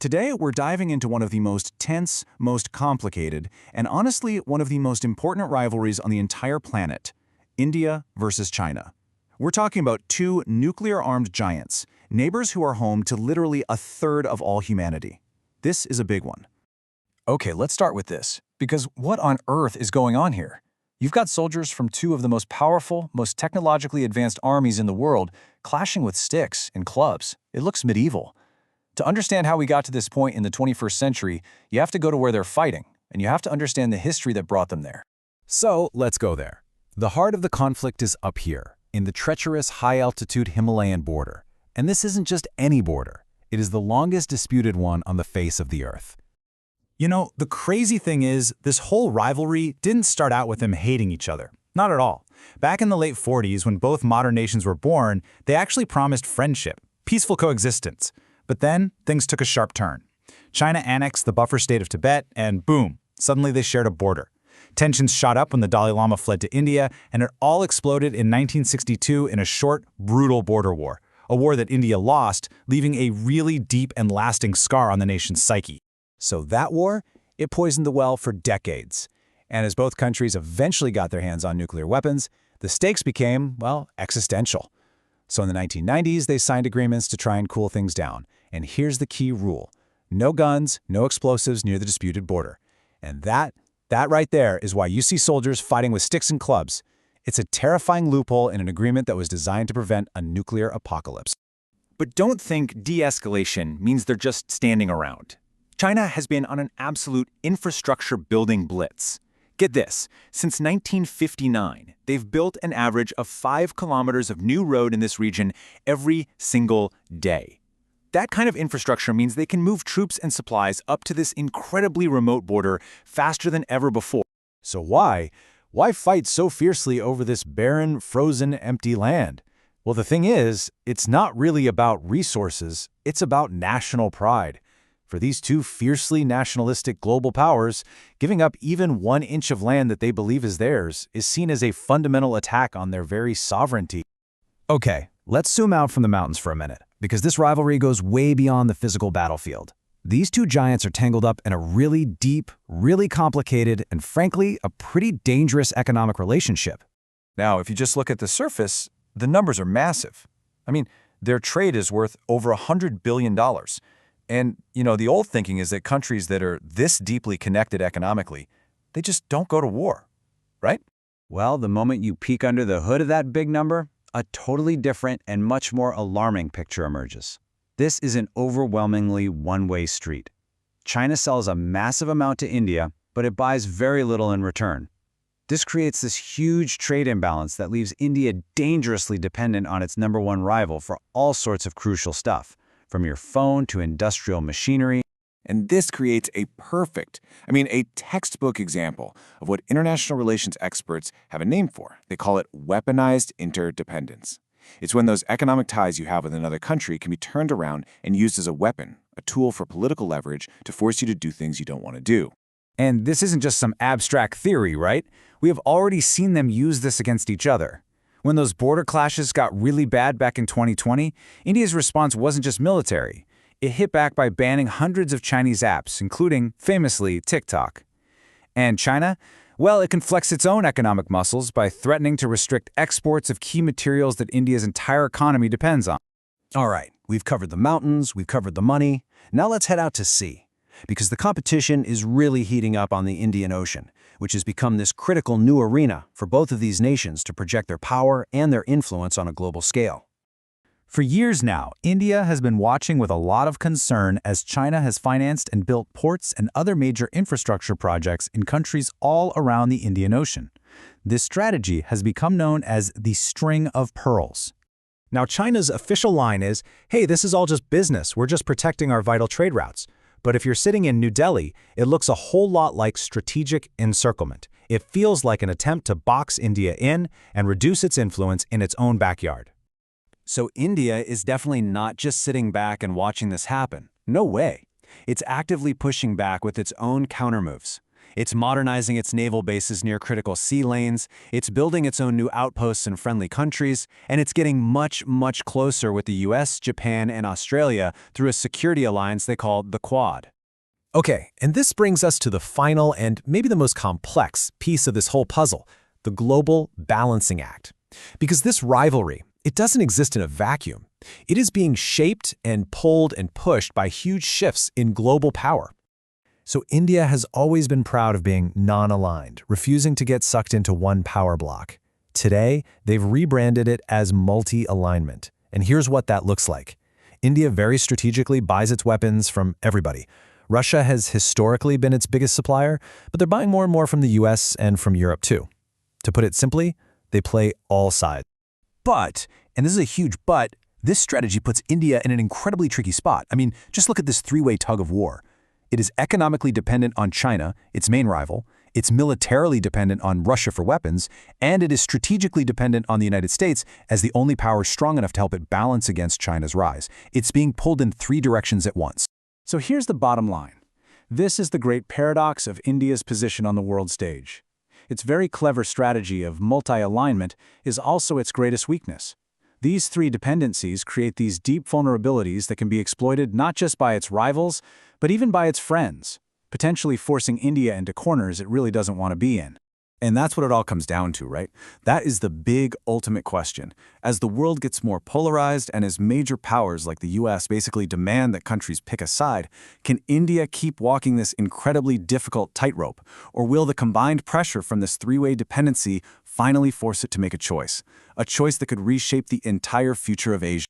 Today, we're diving into one of the most tense, most complicated, and honestly, one of the most important rivalries on the entire planet: India versus China. We're talking about two nuclear-armed giants, neighbors who are home to literally a third of all humanity. This is a big one. Okay, let's start with this, because what on earth is going on here? You've got soldiers from two of the most powerful, most technologically advanced armies in the world clashing with sticks and clubs. It looks medieval. To understand how we got to this point in the 21st century, you have to go to where they're fighting, and you have to understand the history that brought them there. So, let's go there. The heart of the conflict is up here, in the treacherous high-altitude Himalayan border. And this isn't just any border. It is the longest disputed one on the face of the Earth. You know, the crazy thing is, this whole rivalry didn't start out with them hating each other. Not at all. Back in the late 40s, when both modern nations were born, they actually promised friendship, peaceful coexistence. But then, things took a sharp turn. China annexed the buffer state of Tibet, and boom, suddenly they shared a border. Tensions shot up when the Dalai Lama fled to India, and it all exploded in 1962 in a short, brutal border war. A war that India lost, leaving a really deep and lasting scar on the nation's psyche. So that war, it poisoned the well for decades. And as both countries eventually got their hands on nuclear weapons, the stakes became, well, existential. So in the 1990s, they signed agreements to try and cool things down. And here's the key rule: no guns, no explosives near the disputed border. And that right there is why you see soldiers fighting with sticks and clubs. It's a terrifying loophole in an agreement that was designed to prevent a nuclear apocalypse. But don't think de-escalation means they're just standing around. China has been on an absolute infrastructure building blitz. Get this, since 1959, they've built an average of 5 kilometers of new road in this region every single day. That kind of infrastructure means they can move troops and supplies up to this incredibly remote border faster than ever before. So why fight so fiercely over this barren, frozen, empty land? Well, the thing is, it's not really about resources, it's about national pride. For these two fiercely nationalistic global powers, giving up even 1 inch of land that they believe is theirs is seen as a fundamental attack on their very sovereignty. Okay, let's zoom out from the mountains for a minute, because this rivalry goes way beyond the physical battlefield. These two giants are tangled up in a really deep, really complicated, and frankly, a pretty dangerous economic relationship. Now, if you just look at the surface, the numbers are massive. I mean, their trade is worth over $100 billion. And, the old thinking is that countries that are this deeply connected economically, they just don't go to war, right? Well, the moment you peek under the hood of that big number, a totally different and much more alarming picture emerges. This is an overwhelmingly one-way street. China sells a massive amount to India, but it buys very little in return. This creates this huge trade imbalance that leaves India dangerously dependent on its #1 rival for all sorts of crucial stuff, from your phone to industrial machinery. And this creates a textbook example of what international relations experts have a name for. They call it weaponized interdependence. It's when those economic ties you have with another country can be turned around and used as a weapon, a tool for political leverage to force you to do things you don't want to do. And this isn't just some abstract theory, right? We have already seen them use this against each other. When those border clashes got really bad back in 2020, India's response wasn't just military. It hit back by banning hundreds of Chinese apps, including, famously, TikTok. And China? Well, it can flex its own economic muscles by threatening to restrict exports of key materials that India's entire economy depends on. All right, we've covered the mountains, we've covered the money. Now let's head out to sea, because the competition is really heating up on the Indian Ocean, which has become this critical new arena for both of these nations to project their power and their influence on a global scale. For years now, India has been watching with a lot of concern as China has financed and built ports and other major infrastructure projects in countries all around the Indian Ocean. This strategy has become known as the string of pearls. Now, China's official line is, hey, this is all just business, we're just protecting our vital trade routes. But if you're sitting in New Delhi, it looks a whole lot like strategic encirclement. It feels like an attempt to box India in and reduce its influence in its own backyard. So India is definitely not just sitting back and watching this happen. No way. It's actively pushing back with its own countermoves. It's modernizing its naval bases near critical sea lanes, it's building its own new outposts in friendly countries, and it's getting much, much closer with the US, Japan, and Australia through a security alliance they call the Quad. Okay, and this brings us to the final and maybe the most complex piece of this whole puzzle, the global balancing act. Because this rivalry, it doesn't exist in a vacuum. It is being shaped and pulled and pushed by huge shifts in global power. So India has always been proud of being non-aligned, refusing to get sucked into one power block. Today, they've rebranded it as multi-alignment. And here's what that looks like. India very strategically buys its weapons from everybody. Russia has historically been its biggest supplier, but they're buying more and more from the US and from Europe too. To put it simply, they play all sides. But, and this is a huge but, this strategy puts India in an incredibly tricky spot. I mean, just look at this three-way tug of war. It is economically dependent on China, its main rival, it's militarily dependent on Russia for weapons, and it is strategically dependent on the United States as the only power strong enough to help it balance against China's rise. It's being pulled in three directions at once. So here's the bottom line. This is the great paradox of India's position on the world stage. Its very clever strategy of multi-alignment is also its greatest weakness. These three dependencies create these deep vulnerabilities that can be exploited not just by its rivals, but even by its friends, potentially forcing India into corners it really doesn't want to be in. And that's what it all comes down to, right? That is the big ultimate question. As the world gets more polarized and as major powers like the US basically demand that countries pick a side, can India keep walking this incredibly difficult tightrope? Or will the combined pressure from this three-way dependency finally force it to make a choice? A choice that could reshape the entire future of Asia.